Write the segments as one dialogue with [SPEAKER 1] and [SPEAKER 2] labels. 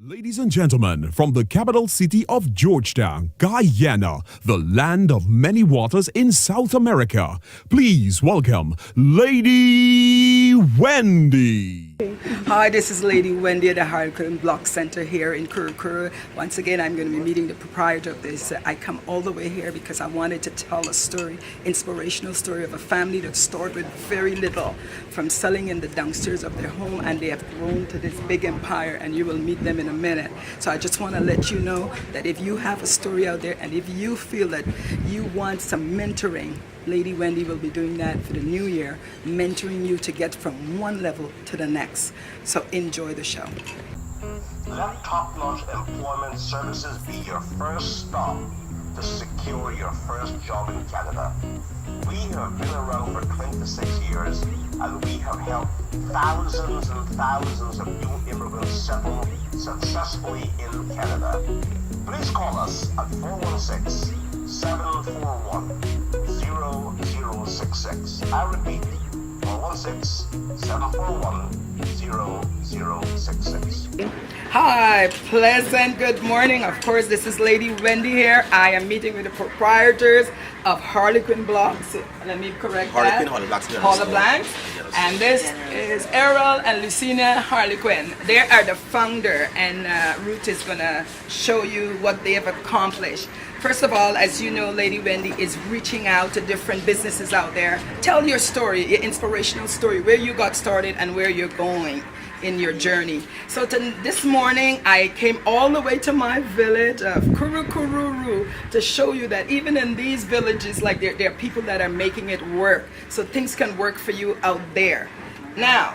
[SPEAKER 1] Ladies and gentlemen, from the capital city of Georgetown, Guyana, the land of many waters in South America, please welcome Lady Wendy.
[SPEAKER 2] Hi, this is Lady Wendy at the Harlequin Block Center here in Kurukuru. Once again, I'm going to be meeting the proprietor of this. I come all the way here because I wanted to tell a story, inspirational story of a family that started with very little, from selling in the downstairs of their home, and they have grown to this big empire, and you will meet them in a minute. So I just want to let you know that if you have a story out there and if you feel that you want some mentoring, Lady Wendy will be doing that for the new year, mentoring you to get from one level to the next. So enjoy the show.
[SPEAKER 3] Let top-notch employment services be your first stop to secure your first job in Canada. We have been around for 26 years and we have helped thousands and thousands of new immigrants settle successfully in Canada. Please call us at 416-741-0066. I repeat, 416-741-0066.
[SPEAKER 2] Hi, pleasant good morning. Of course, this is Lady Wendy here. I am meeting with the proprietors of Harlequin Blocks. Let me correct that. Harlequin Blocks. And this is Errol and Lucina Harlequin. They are the founder, and Ruth is going to show you what they have accomplished. First of all, as you know, Lady Wendy is reaching out to different businesses out there. Tell your story, your inspirational story, where you got started and where you're going in your journey. So this morning I came all the way to my village of Kurukuru to show you that even in these villages, like there are people that are making it work, so things can work for you out there. Now,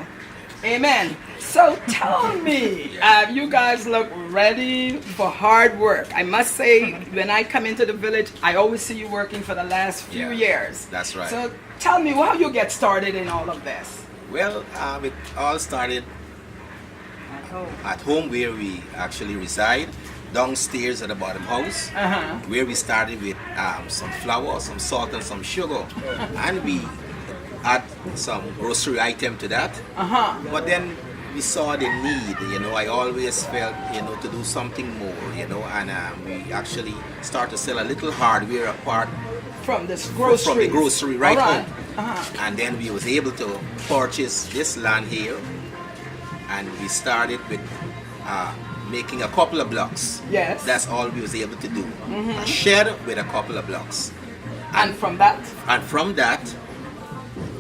[SPEAKER 2] amen. So tell me, you guys look ready for hard work. I must say, when I come into the village, I always see you working for the last few years.
[SPEAKER 4] That's right.
[SPEAKER 2] So tell me, how you get started in all of this?
[SPEAKER 4] Well, it all started at home where we actually reside, downstairs at the bottom house, where we started with some flour, some salt and some sugar, and we add some grocery item to that. But then we saw the need, I always felt, to do something more, and we actually started to sell a little hardware apart
[SPEAKER 2] from this grocery.
[SPEAKER 4] From the grocery right home. And then we was able to purchase this land here, and we started with making a couple of blocks.
[SPEAKER 2] Yes.
[SPEAKER 4] That's all we was able to do. A shed with a couple of blocks.
[SPEAKER 2] And from that?
[SPEAKER 4] And from that,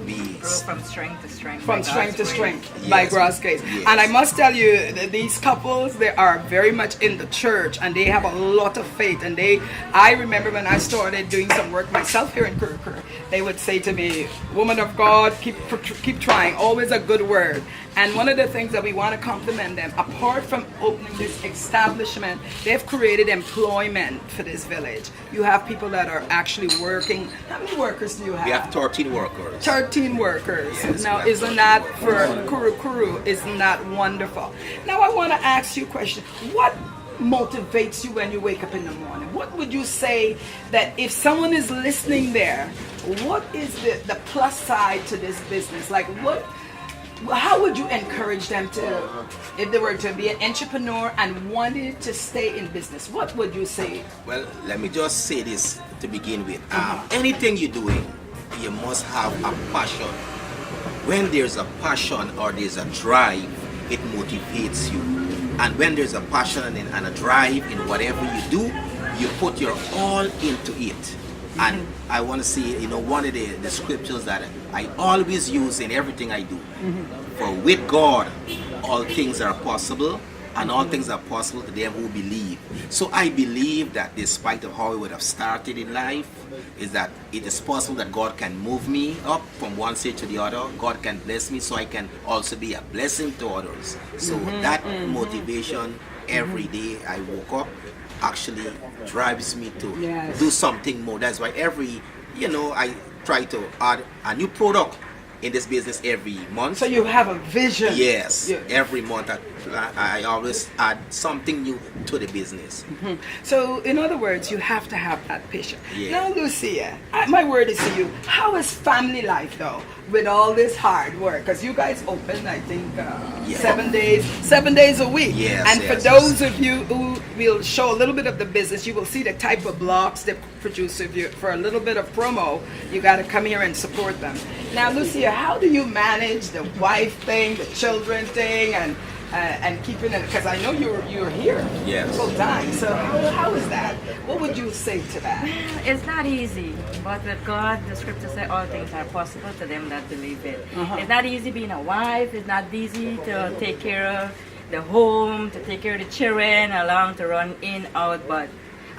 [SPEAKER 4] we
[SPEAKER 5] grow from strength to strength.
[SPEAKER 2] From strength to strength,
[SPEAKER 4] yes.
[SPEAKER 2] by God's grace.
[SPEAKER 4] Yes.
[SPEAKER 2] And I must tell you, these couples, they are very much in the church, and they have a lot of faith. And I remember when I started doing some work myself here in Kurukuru, they would say to me, "Woman of God, keep trying, always a good word." And one of the things that we want to compliment them, apart from opening this establishment, they've created employment for this village. You have people that are actually working. How many workers do you have?
[SPEAKER 4] We have 13 workers.
[SPEAKER 2] 13 workers.
[SPEAKER 4] Yes,
[SPEAKER 2] now, isn't that for Kurukuru? Isn't that wonderful? Now, I want to ask you a question. What motivates you when you wake up in the morning? What would you say that if someone is listening there, what is the plus side to this business? Like, how would you encourage them to, if they were to be an entrepreneur and wanted to stay in business, what would you say?
[SPEAKER 4] Well, let me just say this to begin with. Anything you're doing, you must have a passion. When there's a passion or there's a drive, it motivates you. And when there's a passion and a drive in whatever you do, you put your all into it. And I want to see, one of the scriptures that I always use in everything I do. For with God, all things are possible, and all things are possible to them who believe. So I believe that despite of how I would have started in life, is that it is possible that God can move me up from one stage to the other. God can bless me so I can also be a blessing to others. So that motivation every day I woke up actually drives me to do something more. That's why I try to add a new product in this business every month.
[SPEAKER 2] So you have a vision.
[SPEAKER 4] Yes, every month I always add something new to the business.
[SPEAKER 2] So, in other words, you have to have that patience.
[SPEAKER 4] Yeah.
[SPEAKER 2] Now, Lucia, my word is to you. How is family life, though, with all this hard work? Because you guys open, I think, 7 days a week.
[SPEAKER 4] Yes,
[SPEAKER 2] and for those of you who will show a little bit of the business, you will see the type of blocks they produce. If you, for a little bit of promo, you got to come here and support them. Now, Lucia, how do you manage the wife thing, the children thing, and keeping it? Because I know you're here full time. So how is that? What would you say to that?
[SPEAKER 5] It's not easy, but with God, the scripture says all things are possible to them that believe it. It's not easy being a wife. It's not easy to take care of the home, to take care of the children, along to run in, out, but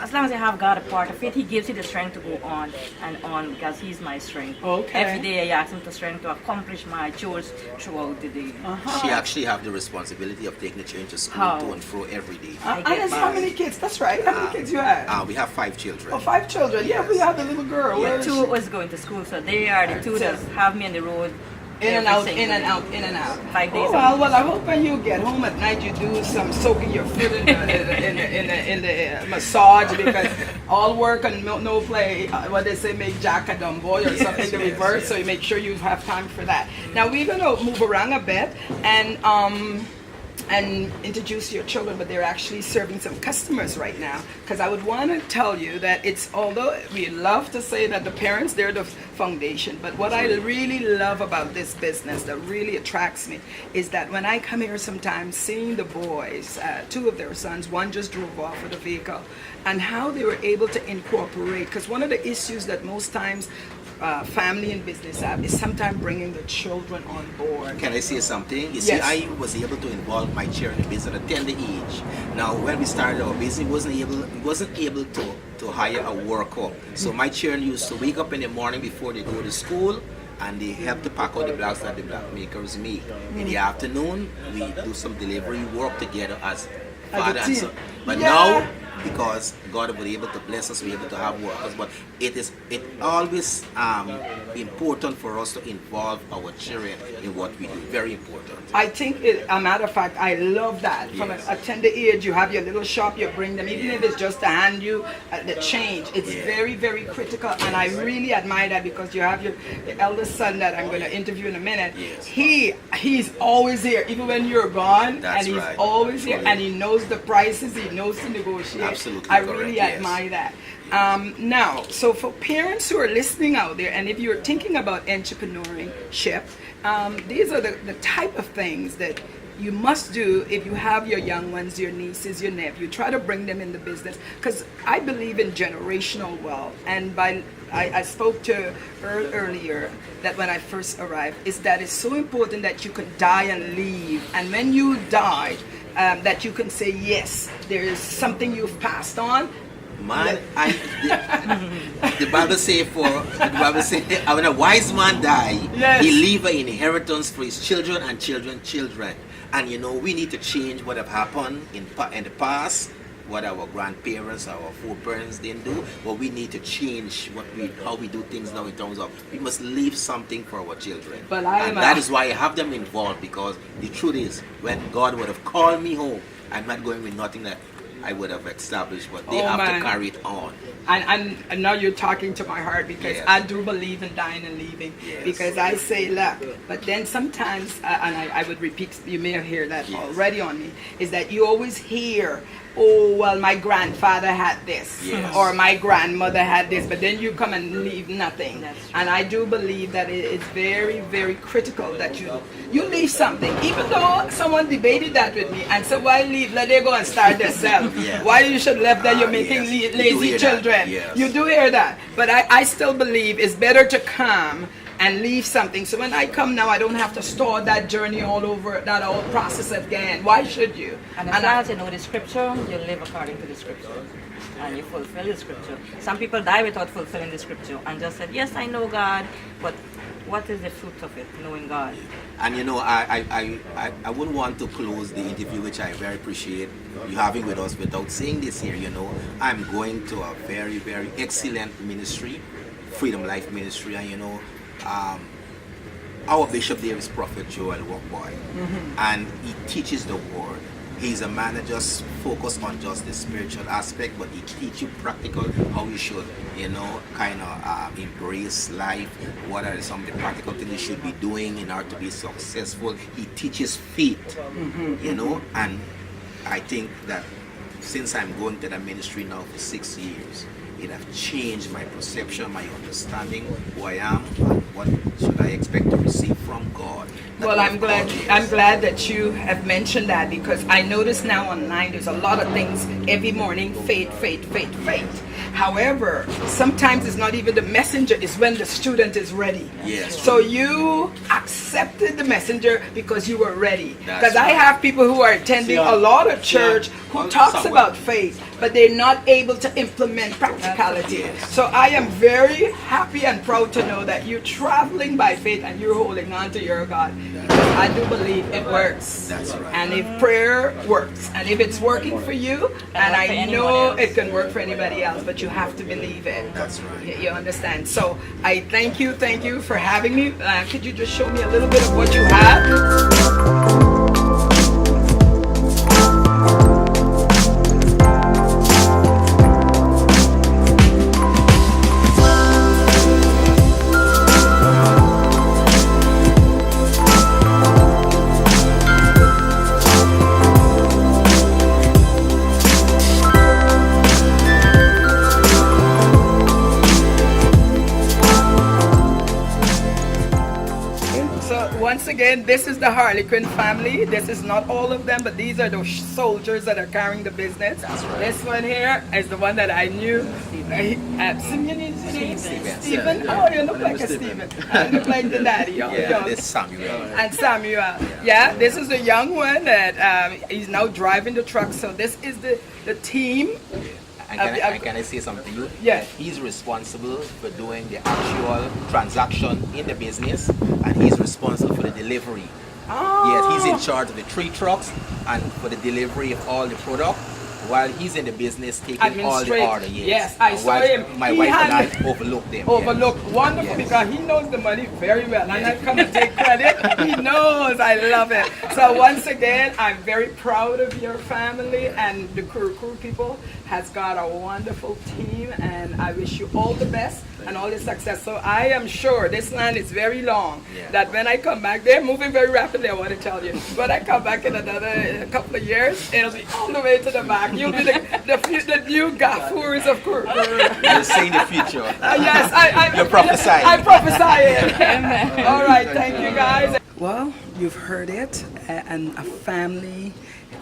[SPEAKER 5] as long as I have God a part of it, He gives you the strength to go on and on because He's my strength.
[SPEAKER 2] Okay.
[SPEAKER 5] Every day I ask Him to strength to accomplish my chores throughout the day.
[SPEAKER 4] She actually have the responsibility of taking the children to school to and fro every day.
[SPEAKER 2] And that's how many kids? That's right. How many kids you have?
[SPEAKER 4] We have 5 children.
[SPEAKER 2] Oh, 5 children. Yeah, we have the little girl. Where is
[SPEAKER 5] Two was going to school, so they are the two that have me on the road.
[SPEAKER 2] in and out, in and out, in and out.
[SPEAKER 5] 5 days.
[SPEAKER 2] Oh, well, I hope when you get home at night you do some soaking your foot in the massage, because all work and no play, what they say, make Jack a dumb boy or something, the reverse. So you make sure you have time for that. Now we're gonna move around a bit and introduce your children, but they're actually serving some customers right now. Because I would want to tell you that although we love to say that the parents, they're the foundation, but what I really love about this business that really attracts me is that when I come here sometimes, seeing the boys, 2 of their sons, one just drove off with a vehicle, and how they were able to incorporate, because one of the issues that most times family and business have is sometimes bringing the children on board.
[SPEAKER 4] Can I say something? You see, I was able to involve my children in business at a tender age. Now, when we started our business, we wasn't able to hire a worker. So my children used to wake up in the morning before they go to school, and they help to pack out the blocks that the block makers make. In the afternoon, we do some delivery work together as father and son. But now, because God was able to bless us, we're able to have workers, but it always important for us to involve our children in what we do. Very important.
[SPEAKER 2] I think, a matter of fact, I love that. From a tender age, you have your little shop, you bring them, even if it's just to hand you the change. It's very, very critical, and I really admire that, because you have your eldest son that I'm going to interview in a minute. He's always here, even when you're gone, and he's always here, and he knows the prices, he knows to negotiate.
[SPEAKER 4] Absolutely
[SPEAKER 2] I really admire that. Now, so for parents who are listening out there, and if you're thinking about entrepreneurship, these are the type of things that you must do if you have your young ones, your nieces, your nephew. Try to bring them in the business, because I believe in generational wealth. And I spoke to her earlier that when I first arrived, is that it's so important that you can die and leave. And when you die, that you can say, yes, there is something you've passed on.
[SPEAKER 4] Man, the Bible say when a wise man die, he leave an inheritance for his children and children's children. And we need to change what have happened in the past, what our grandparents, our foreparents didn't do, but we need to change how we do things now in terms of we must leave something for our children. And that is why I have them involved, because the truth is, when God would have called me home, I'm not going with nothing that I would have established, but they have to carry it on. And now you're talking to my heart, because I do believe in dying and leaving,
[SPEAKER 2] because I say, look, but then sometimes, and I would repeat, you may have heard that already on me, is that you always hear, oh, well, my grandfather had this, or my grandmother had this, but then you come and leave nothing. And I do believe that it's very, very critical that you leave something, even though someone debated that with me and said, why leave, let them go and start themselves. Why you should left that you're making lazy children. You do hear that, but I still believe it's better to come and leave something. So when I come now, I don't have to start that journey all over, that whole process again. Why should you?
[SPEAKER 5] And as long as you know the scripture, you live according to the scripture, and you fulfill the scripture. Some people die without fulfilling the scripture and just said, yes, I know God, but what is the fruit of it, knowing God?
[SPEAKER 4] And I wouldn't want to close the interview, which I very appreciate you having with us, without saying this here. I'm going to a very, very excellent ministry, Freedom Life Ministry, and our bishop there is Prophet Joel Workboy, and he teaches the word. He's a man that just focus on just the spiritual aspect, but he teach you practical how you should, kind of embrace life. What are some of the practical things you should be doing in order to be successful? He teaches faith, and I think that since I'm going to the ministry now for 6 years, it has changed my perception, my understanding, who I am, and what should I expect to receive from God.
[SPEAKER 2] Well, I'm glad that you have mentioned that, because I notice now online there's a lot of things every morning, faith. However, sometimes it's not even the messenger, it's when the student is ready.
[SPEAKER 4] Yes.
[SPEAKER 2] So you accepted the messenger because you were ready. Because
[SPEAKER 4] That's
[SPEAKER 2] I have people who are attending a lot of church who talks about faith, but they're not able to implement practicality. So I am very happy and proud to know that you're traveling by faith and you're holding on to your God. Because I do believe it works.
[SPEAKER 4] That's right.
[SPEAKER 2] And if prayer works, and if it's working for you, and I know it can work for anybody else, but you have to believe it.
[SPEAKER 4] That's right.
[SPEAKER 2] You understand? So I thank you for having me. Could you just show me a little bit of what you have? Once again, this is the Harlequin family. This is not all of them, but these are the soldiers that are carrying the business.
[SPEAKER 4] That's right.
[SPEAKER 2] This one here is the one that I knew. Stephen. Oh, you look like a Stephen. I look like the daddy.
[SPEAKER 4] This is Samuel.
[SPEAKER 2] And Samuel. Yeah, this is the young one that he's now driving the truck. So this is the team.
[SPEAKER 4] And can I say something to you?
[SPEAKER 2] Yes.
[SPEAKER 4] He's responsible for doing the actual transaction in the business, and he's responsible for the delivery.
[SPEAKER 2] Oh.
[SPEAKER 4] Yes, he's in charge of the 3 trucks and for the delivery of all the product, while he's in the business taking all the order.
[SPEAKER 2] Yes, I saw him.
[SPEAKER 4] My wife and I overlooked them.
[SPEAKER 2] Wonderful, because he knows the money very well. I'm not coming to take credit. He knows. I love it. So once again, I'm very proud of your family, and the crew people has got a wonderful team, and I wish you all the best and all the success. So I am sure this land is very long, that when I come back, they're moving very rapidly, I want to tell you. When I come back in another couple of years, it'll be all the way to the back. You'll be the new Gaffurs of Kuru.
[SPEAKER 4] You're saying the future.
[SPEAKER 2] Yes,
[SPEAKER 4] You're prophesying.
[SPEAKER 2] I'm prophesying. All right, thank you guys. Well, you've heard it, and a family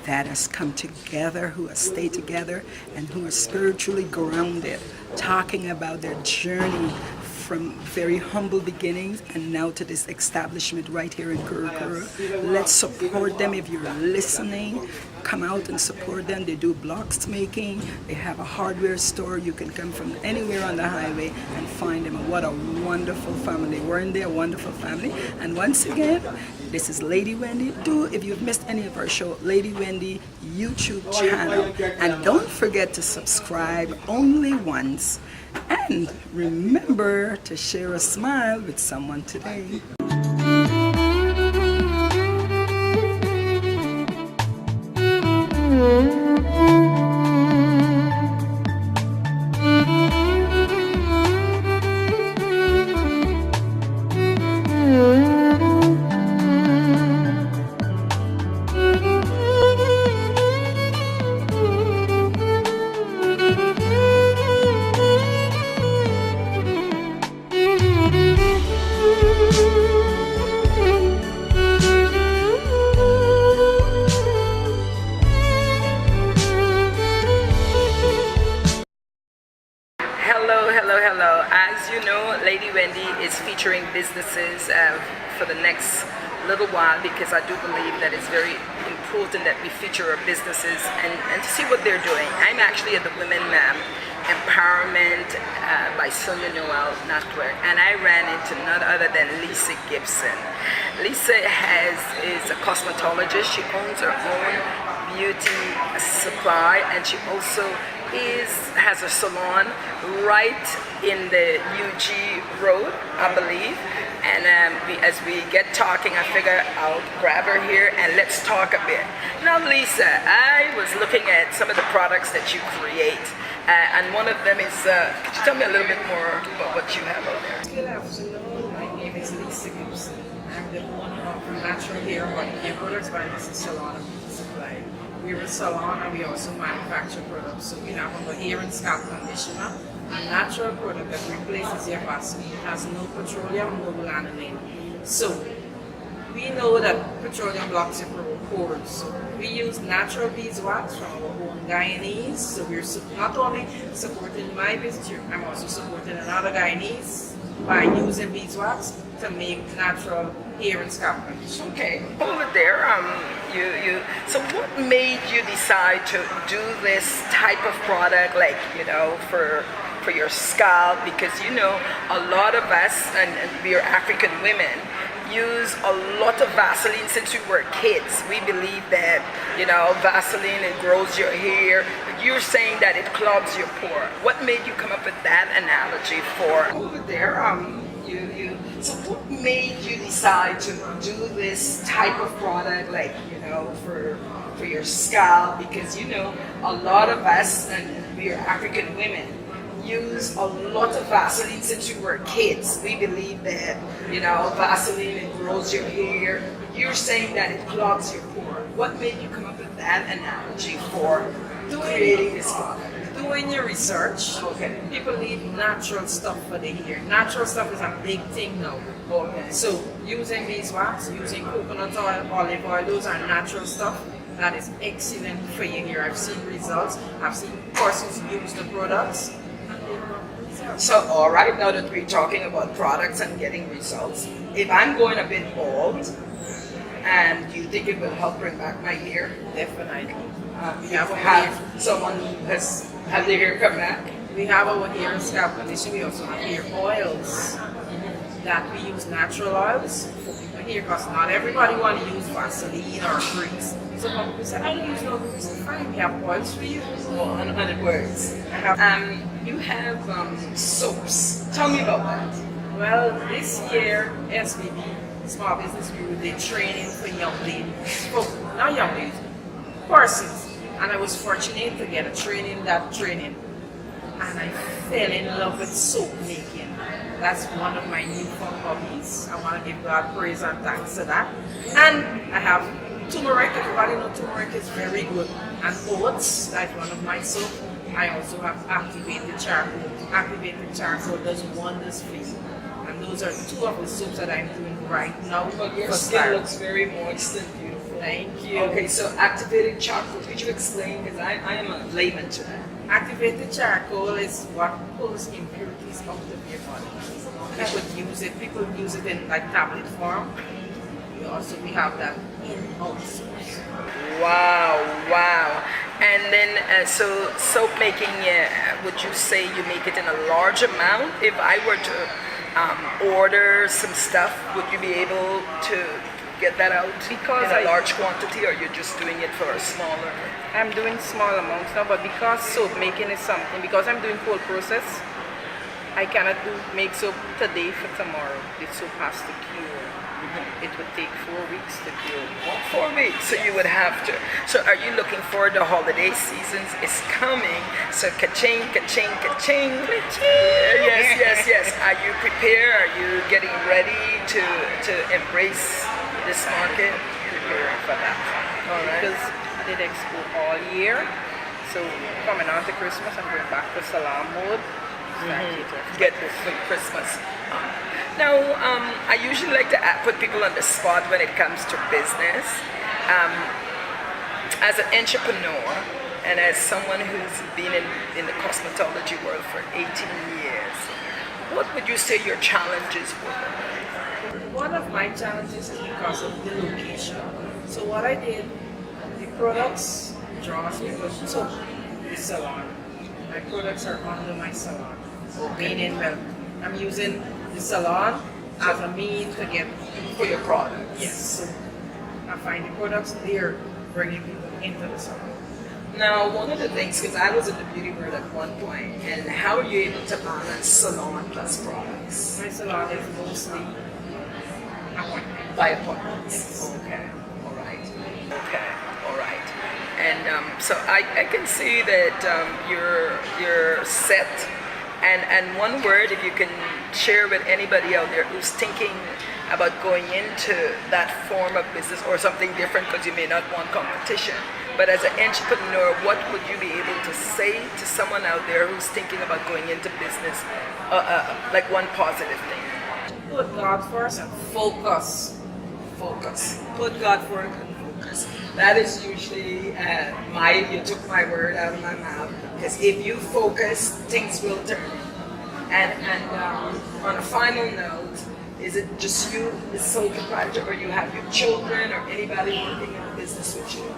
[SPEAKER 2] that has come together, who has stayed together, and who are spiritually grounded, talking about their journey from very humble beginnings and now to this establishment right here in Kuru. Let's support them. If you're listening, come out and support them. They do blocks making. They have a hardware store. You can come from anywhere on the highway and find them. And what a wonderful family. Weren't they a wonderful family? And once again, this is Lady Wendy. If you've missed any of our show, Lady Wendy YouTube channel. And don't forget to subscribe only once. And remember to share a smile with someone today. Hello. As you know, Lady Wendy is featuring businesses for the next little while, because I do believe that it's very important that we feature our businesses and to see what they're doing. I'm actually at the Women Empowerment by Sonia Noel Network, and I ran into none other than Lisa Gibson. Lisa is a cosmetologist. She owns her own beauty supply, and she also has a salon right in the UG Road, I believe. And as we get talking, I figure I'll grab her here and let's talk a bit. Now, Lisa, I was looking at some of the products that you create, and one of them is, could you tell me a little bit more about what you have out there?
[SPEAKER 6] Good afternoon. My name is Lisa Gibson. I'm the owner of Natural Hair and Body Care Products by Mrs. Salon and Beauty Supply. We're a salon and we also manufacture products. So we have our hair and scalp conditioner, a natural product that replaces your Vaseline. It has no petroleum, no lanolin. So we know that petroleum blocks your pores. So we use natural beeswax from our own Guyanese. So we're not only supporting my business, I'm also supporting another Guyanese by using beeswax to make natural hair and scalp conditioner.
[SPEAKER 2] Okay, over there, so what made you decide to do this type of product, like, for your scalp? Because, a lot of us, and we are African women, use a lot of Vaseline since we were kids. We believe that, Vaseline, it grows your hair. You're saying that it clogs your pore. What made you come up with that analogy for over there? So what made you decide to do this type of product, like, for your scalp? Because, a lot of us, and we are African women, use a lot of Vaseline since we were kids. We believe that, Vaseline, it grows your hair. You're saying that it clogs your pore. What made you come up with that analogy for creating this product?
[SPEAKER 6] Doing your research,
[SPEAKER 2] Okay.
[SPEAKER 6] people need natural stuff for the hair. Natural stuff is a big thing now.
[SPEAKER 2] Okay.
[SPEAKER 6] So using beeswax, using coconut oil, olive oil, those are natural stuff that is excellent for your hair. I've seen results. I've seen persons use the products.
[SPEAKER 2] So, all right, now that we're talking about products and getting results, if I'm going a bit bald, and you think it will help bring back my hair,
[SPEAKER 6] Definitely.
[SPEAKER 2] we have someone has had their hair come back.
[SPEAKER 6] We have our hair and scalp conditioner. We also have hair oils that we use natural oils for people here because not everybody want to use Vaseline or grease. So some people say, I don't use no grease. Fine, we have oils for you.
[SPEAKER 2] Well, in other words, you have soaps. Tell me about that.
[SPEAKER 6] Well, this year, SBB, Small Business Bureau, did training for young ladies. Oh, not young ladies, persons. And I was fortunate to get a training, and I fell in love with soap making. That's one of my newfound hobbies. I want to give God praise and thanks to that. And I have turmeric. Everybody knows turmeric is very good. And oats, that's one of my soap. I also have activated charcoal. Activated charcoal does wonders for you. And those are two of the soaps that I'm doing right now.
[SPEAKER 2] But your skin looks very moist and beautiful.
[SPEAKER 6] Thank you.
[SPEAKER 2] Okay, so activated charcoal. Could you explain? Because I am a layman to that.
[SPEAKER 6] Activated charcoal is what pulls impurities out of your body. People use it in like tablet form. We have that in house.
[SPEAKER 2] Wow. And then, so soap making, would you say you make it in a large amount? If I were to order some stuff, would you be able to get that out in a large quantity, or you're just doing it for a smaller?
[SPEAKER 6] I'm doing small amounts now, but because soap making is something, because I'm doing cold process, I cannot make soap today for tomorrow. The soap has to cure. It would take 4 weeks to cure.
[SPEAKER 2] 4 weeks, so you would have to. So are you looking forward to holiday seasons? It's coming, so ka-ching, ka-ching, ka-ching. Yes. Are you prepared? Are you getting ready to embrace this market?
[SPEAKER 6] Preparing for that.
[SPEAKER 2] All right.
[SPEAKER 6] Because I did expo all year, so coming on to Christmas, I'm going back to salon mode.
[SPEAKER 2] Get this for Christmas. Now, I usually like to put people on the spot when it comes to business. As an entrepreneur and as someone who's been in the cosmetology world for 18 years, what would you say your challenges were?
[SPEAKER 6] One of my challenges is because of the location. So what I did, the products draws people to the salon. My products are under my salon. Meaning, well, I'm using the salon as a mean to get
[SPEAKER 2] For your products?
[SPEAKER 6] yes. So I find the products there bringing people into the salon.
[SPEAKER 2] Now, one of the things, because I was in the beauty world at one point, and how are you able to balance salon plus products?
[SPEAKER 6] My salon is mostly appointment.
[SPEAKER 2] By appointments. Okay. All right. Okay. All right. And so I can see that you're set. And one word, if you can share with anybody out there who's thinking about going into that form of business or something different, because you may not want competition. But as an entrepreneur, what would you be able to say to someone out there who's thinking about going into business, like one positive thing?
[SPEAKER 6] Put God first and focus.
[SPEAKER 2] Focus. Put God first and focus. That is usually you took my word out of my mouth. Because if you focus, things will turn. And on a final note, is it just you, the sole proprietor, or you have your children or anybody working in the business with you?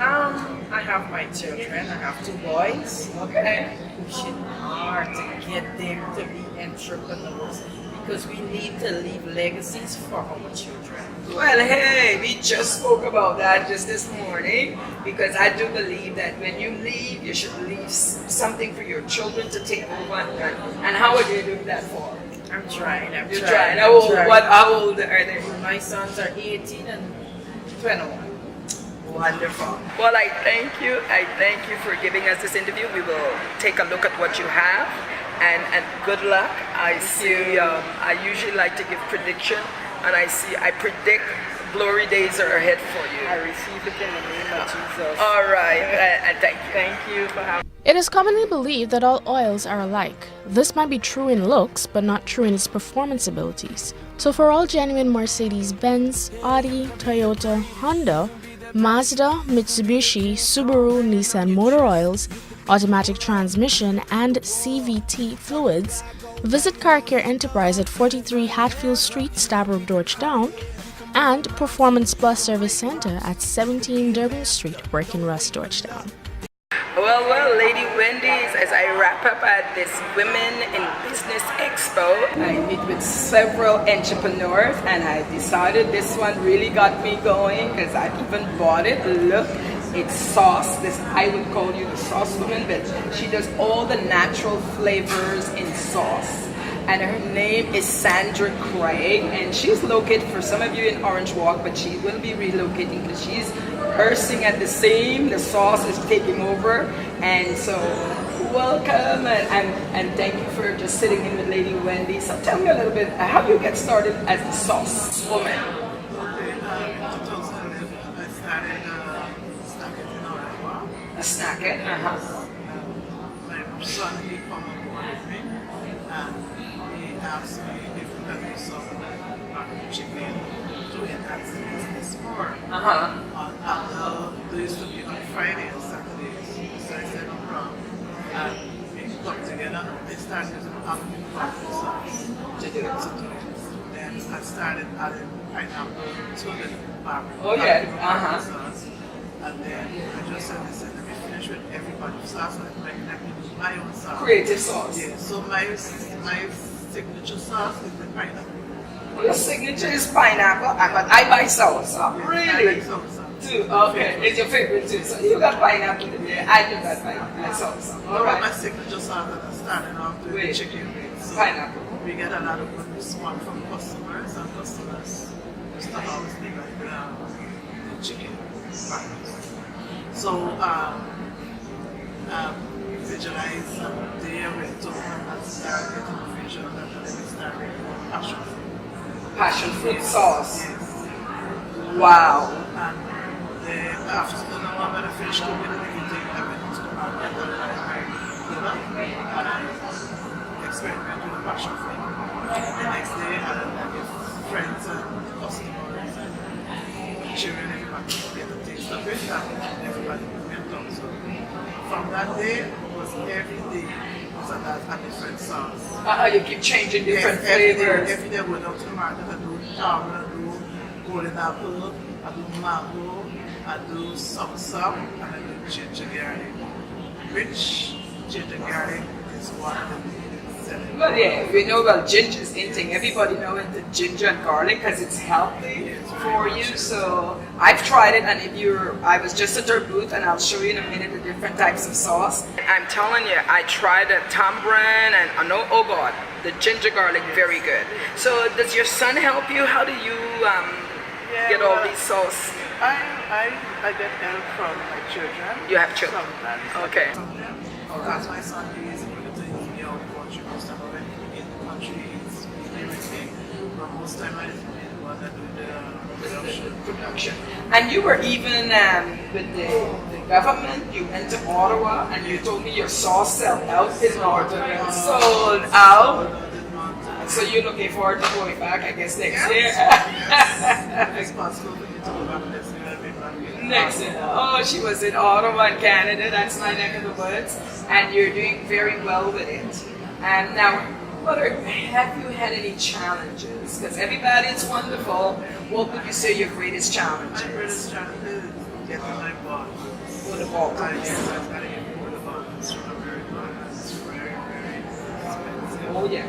[SPEAKER 6] I have my children. I have 2 boys.
[SPEAKER 2] Okay.
[SPEAKER 6] Pushing hard to get them to be entrepreneurs because we need to leave legacies for our children.
[SPEAKER 2] Well, hey, we just spoke about that just this morning, because I do believe that when you leave, you should leave something for your children to take over. And how are you doing that for?
[SPEAKER 6] I'm trying.
[SPEAKER 2] You're trying. How old are they?
[SPEAKER 6] My sons are 18 and 21.
[SPEAKER 2] Wonderful. Well, I thank you. I thank you for giving us this interview. We will take a look at what you have, and good luck. I usually like to give prediction, and I predict glory days are ahead for you.
[SPEAKER 6] I receive it in the name of Jesus.
[SPEAKER 2] All right, and thank you.
[SPEAKER 6] Thank you for having.
[SPEAKER 7] It is commonly believed that all oils are alike. This might be true in looks, but not true in its performance abilities. So for all genuine Mercedes-Benz, Audi, Toyota, Honda, Mazda, Mitsubishi, Subaru, Nissan motor oils, automatic transmission, and CVT fluids, visit Car Care Enterprise at 43 Hatfield Street, Stabrook, Georgetown, and Performance Plus Service Center at 17 Durban Street, Working-Rust, Georgetown.
[SPEAKER 2] Well, Lady Wendy's, as I wrap up at this Women in Business Expo, I meet with several entrepreneurs, and I decided this one really got me going because I even bought it. Look, it's sauce. I would call you the sauce woman, but she does all the natural flavors in sauce. And her name is Sandra Craig, and she's located, for some of you, in Orange Walk, but she will be relocating because she's nursing at the sauce is taking over. And so welcome, and thank you for just sitting in with Lady Wendy. So tell me a little bit, how do you get started as a sauce woman?
[SPEAKER 8] Okay, in 2011, I started snacking in Orange Walk.
[SPEAKER 2] Snacking?
[SPEAKER 8] My son, he came on board with me, and he asked me if we could do some chicken to enhance the business more. They used to be on Friday and Saturdays, so I said no problem. And we got together, they started using almond butter sauce to do it. Then I started adding pineapple to the barbecue.
[SPEAKER 2] Oh yeah,
[SPEAKER 8] sauce. And then I just said, listen, let me finish with everybody's sauce and I can do my own sauce.
[SPEAKER 2] Creative sauce.
[SPEAKER 8] Yeah, so my signature sauce is the pineapple.
[SPEAKER 2] Your signature is pineapple, but I buy sauce. Really?
[SPEAKER 8] I like sauce.
[SPEAKER 2] Too? Okay, it's your favorite too. So you got pineapple in there, I do got pineapple sauce. All right.
[SPEAKER 8] My signature sauce that I started off with the chicken. So
[SPEAKER 2] pineapple.
[SPEAKER 8] We get a lot of good response from customers, and customers used to always be like the chicken packets. So visualize the year with and start getting the vision and then we start making passion fruit.
[SPEAKER 2] Passion fruit sauce.
[SPEAKER 8] Yes.
[SPEAKER 2] Wow.
[SPEAKER 8] And the afternoon when I finish cooking and everything, I went to the market and I experiment with the passion fruit. The next day I give friends and customers and children, everybody get a taste of it and everybody went on. So from that day, it was every day was a different sauce.
[SPEAKER 2] You keep changing different
[SPEAKER 8] Every
[SPEAKER 2] flavors.
[SPEAKER 8] day I went out to the market, I do almond, I do golden apple, I do mango, I do soursop, and I do ginger garlic. Which ginger garlic is one of the selling.
[SPEAKER 2] Well, yeah, we know about gingers. same thing. Everybody knows the ginger and garlic because it's healthy for you. So I've tried it, and I was just at their booth, and I'll show you in a minute the different types of sauce. I'm telling you, I tried the tamarind and oh God, the ginger garlic, very good. So does your son help you? How do you get all these sauce?
[SPEAKER 8] I get help from my children.
[SPEAKER 2] You have children?
[SPEAKER 8] Sometimes.
[SPEAKER 2] Okay.
[SPEAKER 8] Because my son is able to use me out country most of when in the country is everything. But most time I do the one that do the
[SPEAKER 2] production. And you were even with the government, you went to Ottawa and you told me your sauce sold out in Northern, sold out. So you're looking forward to going back, I guess, next year?
[SPEAKER 8] Yes. It's possible for me to go back next year. I'll be back here.
[SPEAKER 2] Next year. Oh, she was in Ottawa in Canada, that's my neck of the woods. And you're doing very well with it. And now, have you had any challenges? Because everybody's wonderful. What would you say your greatest challenges?
[SPEAKER 8] My greatest challenge is getting my bottles.
[SPEAKER 2] For the bottles.
[SPEAKER 8] Yes, I've got to import the bottles from America. It's very, very expensive.
[SPEAKER 2] Oh, yeah.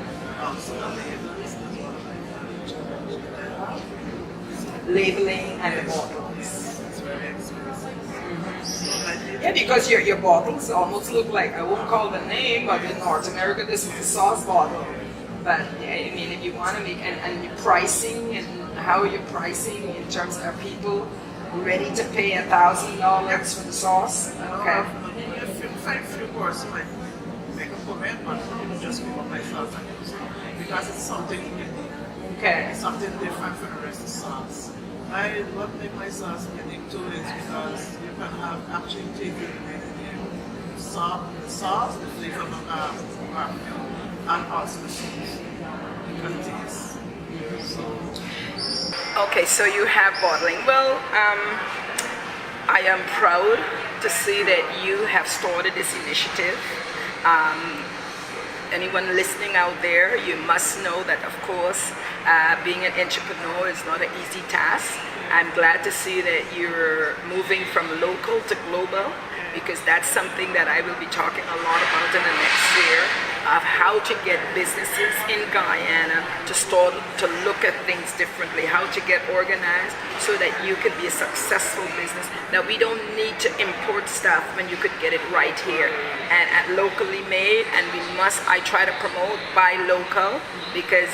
[SPEAKER 8] So the labels is one of my challenges.
[SPEAKER 2] Labeling and the bottles.
[SPEAKER 8] It's very expensive.
[SPEAKER 2] Yeah, because your bottles almost look like, I won't call the name, but in North America this is a sauce bottle. But yeah, I mean, if you want to make, and your pricing, and how are you pricing in terms of, are people ready to pay $1,000 for the sauce? Okay.
[SPEAKER 8] If I few course might make a comment, but people just pick up my sauce and use it. Because it's something unique.
[SPEAKER 2] Okay.
[SPEAKER 8] It's something different from the rest of the sauce. What makes my sauce unique too is because you can have actually taken the sauce, the flavor of perfume, and also the sauce. Because it is.
[SPEAKER 2] Okay, so you have bottling. Well, I am proud to see that you have started this initiative. Anyone listening out there, you must know that, of course, being an entrepreneur is not an easy task. I'm glad to see that you're moving from local to global, because that's something that I will be talking a lot about in the next year, of how to get businesses in Guyana to start to look at things differently, how to get organized so that you could be a successful business. Now, we don't need to import stuff when you could get it right here and at locally made, and I try to promote buy local, because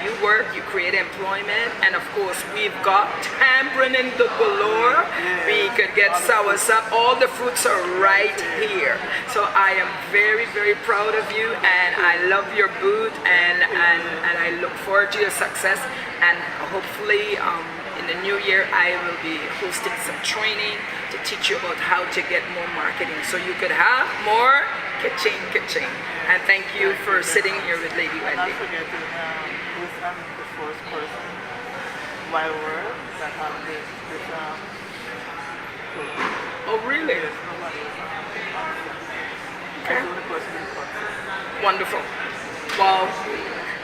[SPEAKER 2] you work, you create employment, and of course we've got tamarind in the galore. We could get soursop, all the fruits are right here. So I am very, very proud of you, and I love your booth, and I look forward to your success, and hopefully in the new year I will be hosting some training to teach you about how to get more marketing so you could have more ka-ching. And thank you for sitting here with Lady Wendy.
[SPEAKER 8] Not forgetting this the first person wild world that have this
[SPEAKER 2] Oh really?
[SPEAKER 8] Yes, nobody
[SPEAKER 2] Okay.
[SPEAKER 8] the only person in concept.
[SPEAKER 2] Wonderful. Wow.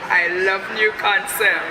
[SPEAKER 2] I love new concept.